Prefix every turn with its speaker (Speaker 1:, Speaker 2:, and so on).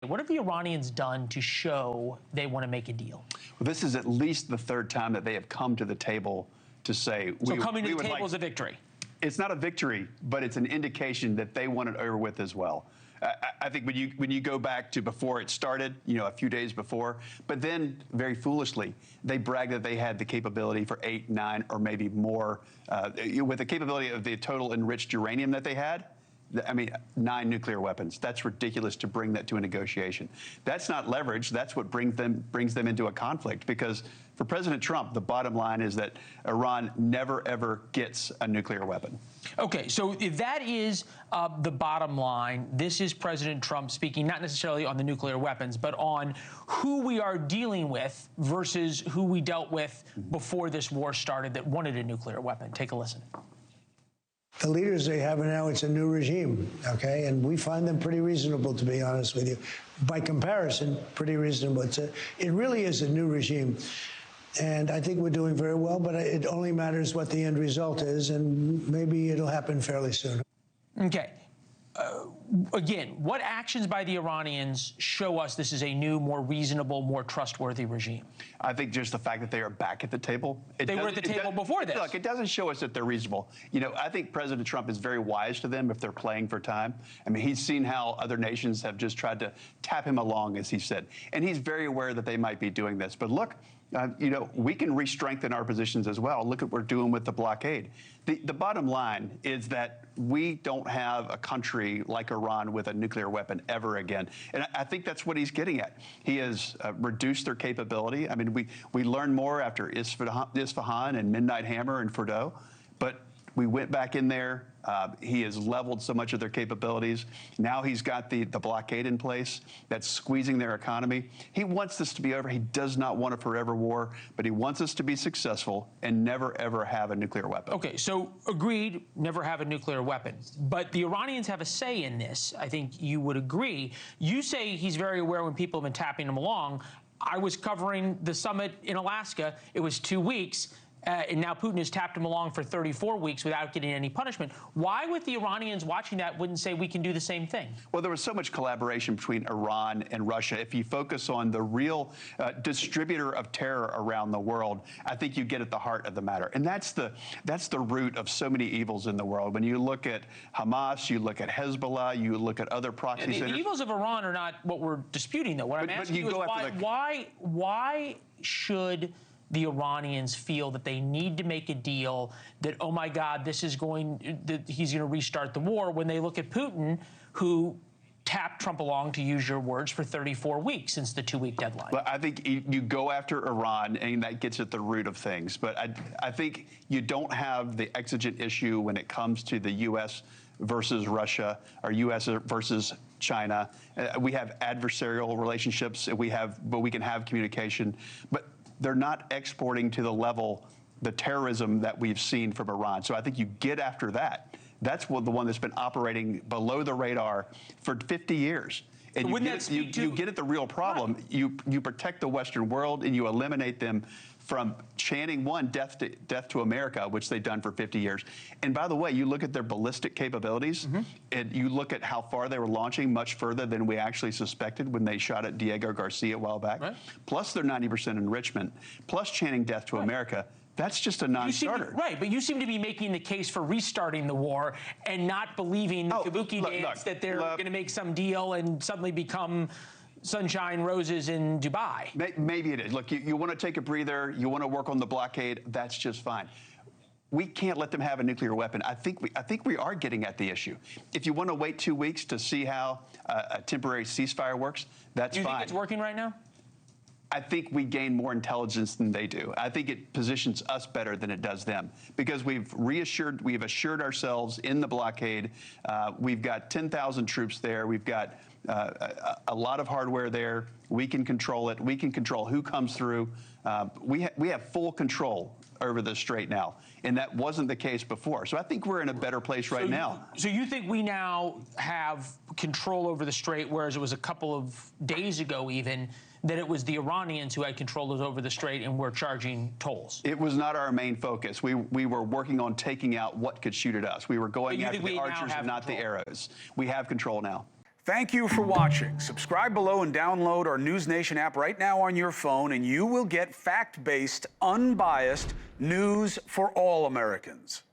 Speaker 1: What have the Iranians done to show they want to make a deal?
Speaker 2: Well, this is at least the third time that they have come to the table to say...
Speaker 1: So coming to the table is a victory?
Speaker 2: It's not a victory, but it's an indication that they want it over with as well. I think when you go back to before it started, a few days before, but then very foolishly, they bragged that they had the capability for 8, 9, or maybe more, with the capability of the total enriched uranium that they had. I mean, 9 nuclear weapons. That's ridiculous to bring that to a negotiation. That's not leverage. That's what brings them into a conflict. Because for President Trump, the bottom line is that Iran never, ever gets a nuclear weapon.
Speaker 1: Okay, so if that is the bottom line, this is President Trump speaking not necessarily on the nuclear weapons, but on who we are dealing with versus who we dealt with before this war started that wanted a nuclear weapon. Take a listen.
Speaker 3: The leaders they have now, it's a new regime, okay? And we find them pretty reasonable, to be honest with you. By comparison, pretty reasonable. It really is a new regime. And I think we're doing very well, but it only matters what the end result is, and maybe it'll happen fairly soon.
Speaker 1: Okay. Again, what actions by the Iranians show us this is a new, more reasonable, more trustworthy regime?
Speaker 2: I think just the fact that they are back at the table.
Speaker 1: They were at the table before this.
Speaker 2: Look, it doesn't show us that they're reasonable. I think President Trump is very wise to them if they're playing for time. I mean, he's seen how other nations have just tried to tap him along, as he said. And he's very aware that they might be doing this. But look, we can re-strengthen our positions as well. Look at what we're doing with the blockade. The bottom line is that we don't have a country like Iran with a nuclear weapon ever again. And I think that's what he's getting at. He has reduced their capability. I mean, we learned more after Isfahan and Midnight Hammer and Fordow, but we went back in there. He has leveled so much of their capabilities. Now he's got the blockade in place that's squeezing their economy. He wants this to be over. He does not want a forever war, but he wants us to be successful and never, ever have a nuclear weapon.
Speaker 1: Okay, so agreed, never have a nuclear weapon. But the Iranians have a say in this. I think you would agree. You say he's very aware when people have been tapping him along. I was covering the summit in Alaska. It was 2 weeks. And now Putin has tapped him along for 34 weeks without getting any punishment. Why, with the Iranians watching that, wouldn't say we can do the same thing?
Speaker 2: Well, there was so much collaboration between Iran and Russia. If you focus on the real distributor of terror around the world, I think you get at the heart of the matter. And that's the root of so many evils in the world. When you look at Hamas, you look at Hezbollah, you look at other proxy centers.
Speaker 1: The evils of Iran are not what we're disputing, though. What I'm asking you is why should the Iranians feel that they need to make a deal, that, oh my God, he's going to restart the war, when they look at Putin, who tapped Trump along, to use your words, for 34 weeks since the 2-week deadline?
Speaker 2: Well, I think you go after Iran, and that gets at the root of things. But I think you don't have the exigent issue when it comes to the U.S. versus Russia, or U.S. versus China. We have adversarial relationships, but we can have communication. But they're not exporting to the level, the terrorism that we've seen from Iran. So I think you get after that. That's the one that's been operating below the radar for 50 years. And so you get at the real problem. Right. You protect the Western world, and you eliminate them from chanting, one, death to America, which they've done for 50 years. And by the way, you look at their ballistic capabilities, and you look at how far they were launching, much further than we actually suspected when they shot at Diego Garcia a while back, plus their 90% enrichment, plus chanting death to America. That's just a non-starter.
Speaker 1: Right, but you seem to be making the case for restarting the war and not believing the kabuki dance that they're going to make some deal and suddenly become sunshine roses in Dubai.
Speaker 2: Maybe it is. Look, you want to take a breather, you want to work on the blockade, that's just fine. We can't let them have a nuclear weapon. I think we are getting at the issue. If you want to wait 2 weeks to see how a temporary ceasefire works, that's fine.
Speaker 1: Do you think it's working right now?
Speaker 2: I think we gain more intelligence than they do. I think it positions us better than it does them, because we've assured ourselves in the blockade. We've got 10,000 troops there. We've got a lot of hardware there. We can control it. We can control who comes through. We have full control over the strait now, and that wasn't the case before. So I think we're in a better place right now.
Speaker 1: So you think we now have control over the strait, whereas it was a couple of days ago even that it was the Iranians who had control over the strait and were charging tolls?
Speaker 2: It was not our main focus. We were working on taking out what could shoot at us. We were going after the archers and not the arrows. We have control now.
Speaker 4: Thank you for watching. Subscribe below and download our NewsNation app right now on your phone, and you will get fact-based, unbiased news for all Americans.